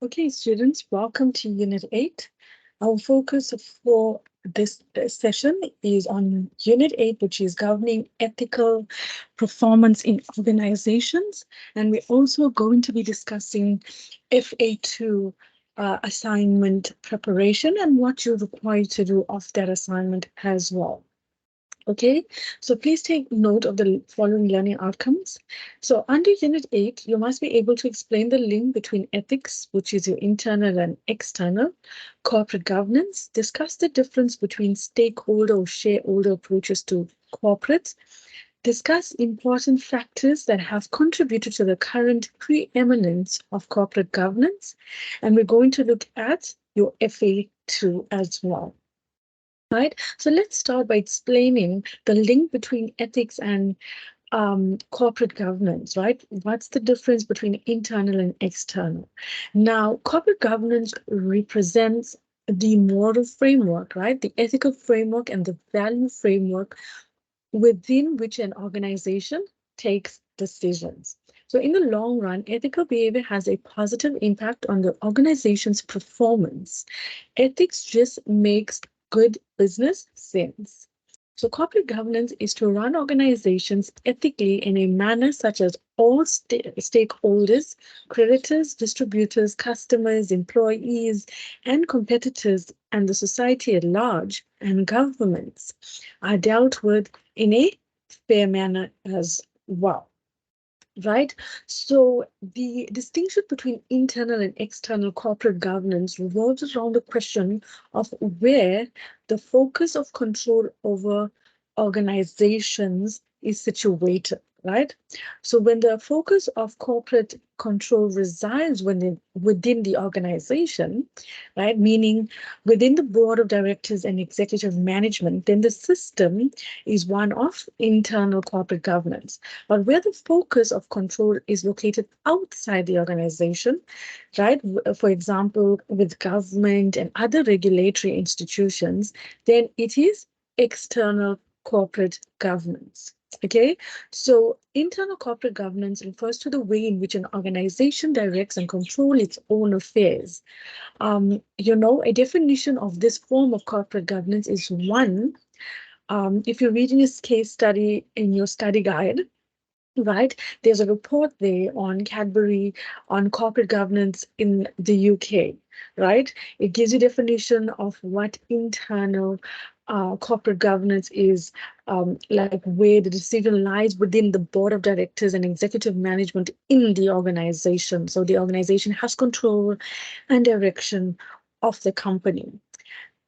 Okay, students, welcome to Unit 8. Our focus for this session is on Unit 8, which is governing ethical performance in organizations. And we're also going to be discussing FA2 assignment preparation and what you're required to do of that assignment as well. Okay, so please take note of the following learning outcomes. So under Unit 8, you must be able to explain the link between ethics, which is your internal and external, corporate governance, discuss the difference between stakeholder or shareholder approaches to corporates, discuss important factors that have contributed to the current preeminence of corporate governance, and we're going to look at your FA2 as well. Right. So let's start by explaining the link between ethics and corporate governance, right? What's the difference between internal and external? Now, corporate governance represents the moral framework, right? The ethical framework and the value framework within which an organization takes decisions. So in the long run, ethical behavior has a positive impact on the organization's performance. Ethics just makes good business sense. So corporate governance is to run organizations ethically in a manner such as all stakeholders, creditors, distributors, customers, employees, and competitors, and the society at large, and governments are dealt with in a fair manner as well. Right. So the distinction between internal and external corporate governance revolves around the question of where the focus of control over organizations is situated. Right. So when the focus of corporate control resides within the organization, right, meaning within the board of directors and executive management, then the system is one of internal corporate governance. But where the focus of control is located outside the organization, right? For example, with government and other regulatory institutions, then it is external corporate governance. Okay, so internal corporate governance refers to the way in which an organization directs and controls its own affairs. A definition of this form of corporate governance is one, if you're reading this case study in your study guide, right? There's a report there on Cadbury on corporate governance in the UK, right? It gives you definition of what internal corporate governance is, like where the decision lies within the board of directors and executive management in the organization. So the organization has control and direction of the company.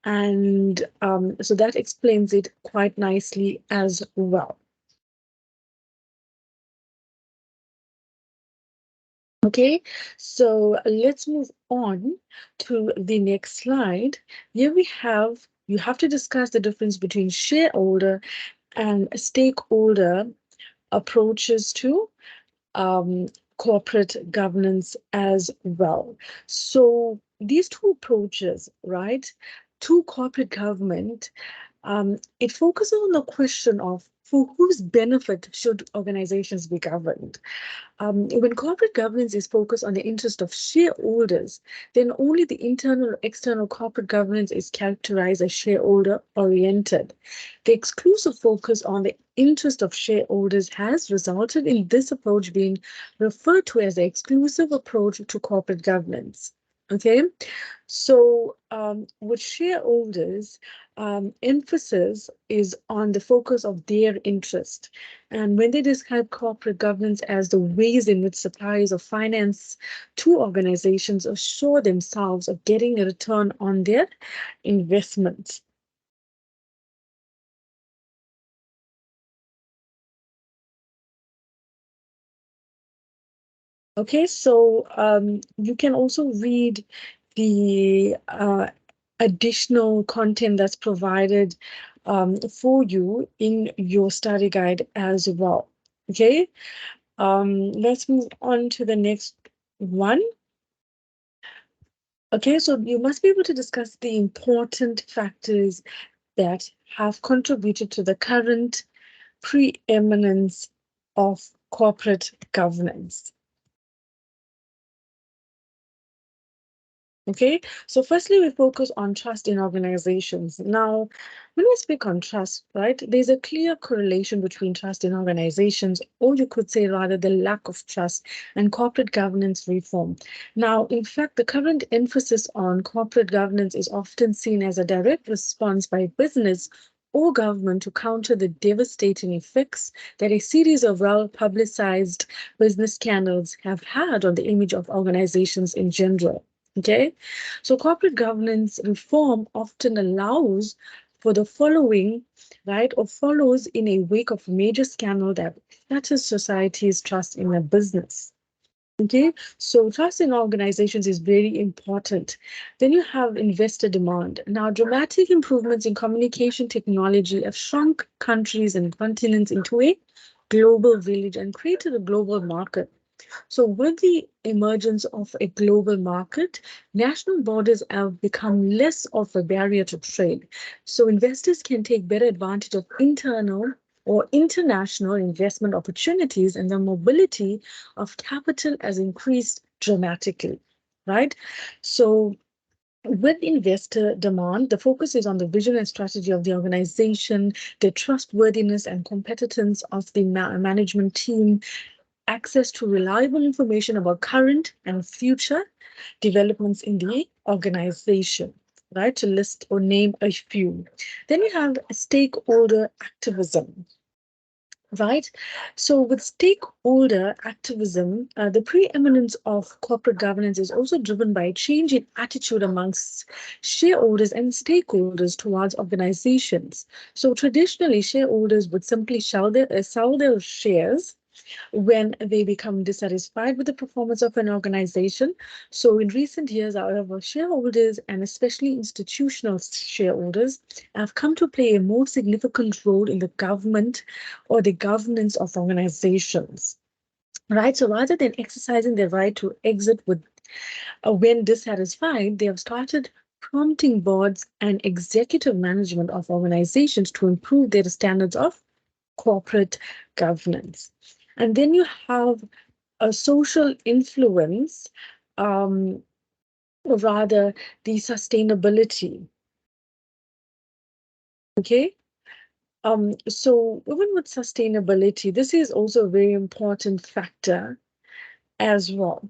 And so that explains it quite nicely as well. Okay, so let's move on to the next slide. Here you have to discuss the difference between shareholder and stakeholder approaches to corporate governance as well. So these two approaches, right, to corporate government, it focuses on the question of for whose benefit should organizations be governed. When corporate governance is focused on the interest of shareholders, then only the internal or external corporate governance is characterized as shareholder oriented. The exclusive focus on the interest of shareholders has resulted in this approach being referred to as the exclusive approach to corporate governance. Okay, so with shareholders, emphasis is on the focus of their interest. And when they describe corporate governance as the ways in which suppliers of finance to organizations assure themselves of getting a return on their investments. Okay, so you can also read the additional content that's provided for you in your study guide as well. Okay, let's move on to the next one. Okay, so you must be able to discuss the important factors that have contributed to the current preeminence of corporate governance. Okay, so firstly, we focus on trust in organizations. Now, when we speak on trust, right, there's a clear correlation between trust in organizations, or you could say rather the lack of trust, and corporate governance reform. Now, in fact, the current emphasis on corporate governance is often seen as a direct response by business or government to counter the devastating effects that a series of well-publicized business scandals have had on the image of organizations in general. Okay, so corporate governance reform often allows for the following, right, or follows in a wake of major scandal that shatters society's trust in a business. Okay, so trust in organizations is very important. Then you have investor demand. Now, dramatic improvements in communication technology have shrunk countries and continents into a global village and created a global market. So, with the emergence of a global market, national borders have become less of a barrier to trade. So, investors can take better advantage of internal or international investment opportunities, and the mobility of capital has increased dramatically, right? So, with investor demand, the focus is on the vision and strategy of the organization, the trustworthiness and competence of the management team, access to reliable information about current and future developments in the organization, right? To list or name a few. Then you have stakeholder activism. Right. So, with stakeholder activism, the preeminence of corporate governance is also driven by a change in attitude amongst shareholders and stakeholders towards organizations. So, traditionally, shareholders would simply sell their shares when they become dissatisfied with the performance of an organization. So, in recent years, however, shareholders and especially institutional shareholders have come to play a more significant role in the government or the governance of organizations. Right, so rather than exercising their right to exit with when dissatisfied, they have started prompting boards and executive management of organizations to improve their standards of corporate governance. And then you have a social influence, or rather the sustainability. Okay. So even with sustainability, this is also a very important factor as well.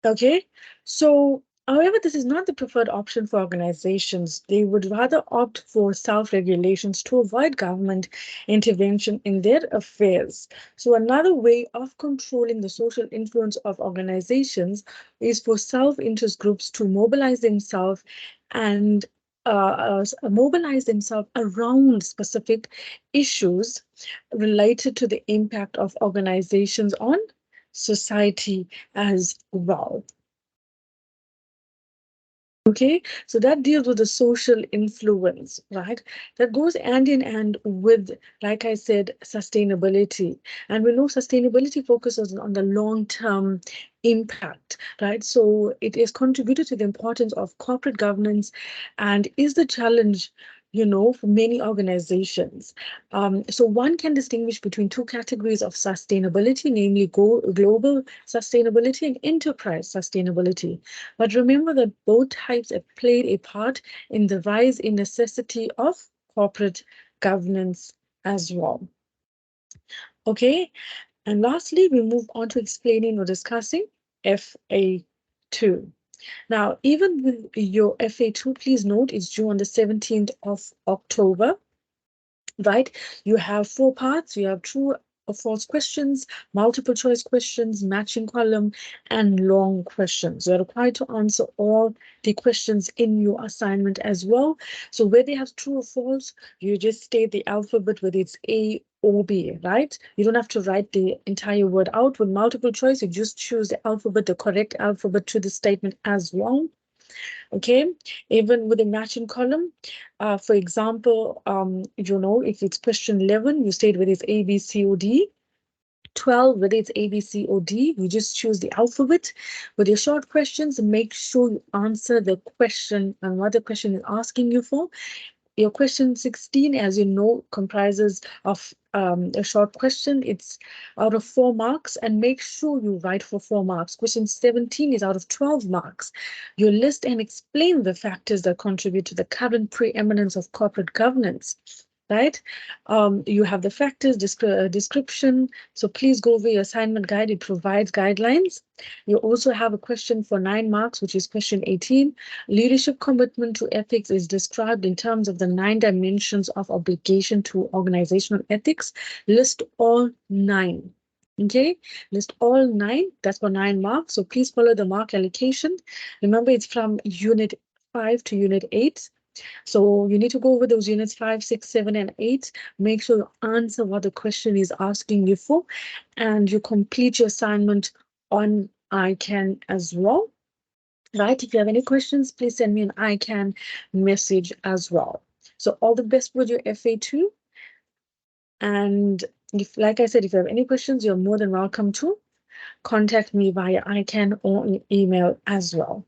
Okay, so however, this is not the preferred option for organizations. They would rather opt for self-regulations to avoid government intervention in their affairs. So another way of controlling the social influence of organizations is for self-interest groups to mobilize themselves and mobilize themselves around specific issues related to the impact of organizations on society as well. Okay, so that deals with the social influence, right? That goes hand in hand with, like I said, sustainability. And we know sustainability focuses on the long-term impact, right? So it is contributed to the importance of corporate governance and is the challenge, for many organizations. So one can distinguish between two categories of sustainability, namely global sustainability and enterprise sustainability. But remember that both types have played a part in the rise in necessity of corporate governance as well. Okay, and lastly, we move on to explaining or discussing FA2. Now, even with your FA2, please note it's due on the 17th of October, right? You have four parts. You have true or false questions, multiple choice questions, matching column, and long questions. You're required to answer all the questions in your assignment as well. So where they have true or false, you just state the alphabet, whether it's A or B, right? You don't have to write the entire word out. With multiple choice, you just choose the alphabet, the correct alphabet to the statement as well. Okay, even with a matching column, for example, if it's question 11, you state whether it's A, B, C, or D. 12, whether it's A, B, C, or D, you just choose the alphabet. With your short questions, make sure you answer the question and what the question is asking you for. Your question 16, as you know, comprises of a short question. It's out of 4 marks, and make sure you write for 4 marks. Question 17 is out of 12 marks. You list and explain the factors that contribute to the current preeminence of corporate governance. Right? You have the factors, description. So please go over your assignment guide. It provides guidelines. You also have a question for 9 marks, which is question 18. Leadership commitment to ethics is described in terms of the 9 dimensions of obligation to organizational ethics. List all 9. Okay, list all 9. That's for 9 marks. So please follow the mark allocation. Remember, it's from Unit 5 to Unit 8. So you need to go over those units 5, 6, 7, and 8. Make sure you answer what the question is asking you for, and you complete your assignment on ICANN as well. Right? If you have any questions, please send me an ICANN message as well. So all the best with your FA2. And if, like I said, if you have any questions, you're more than welcome to contact me via ICANN or email as well.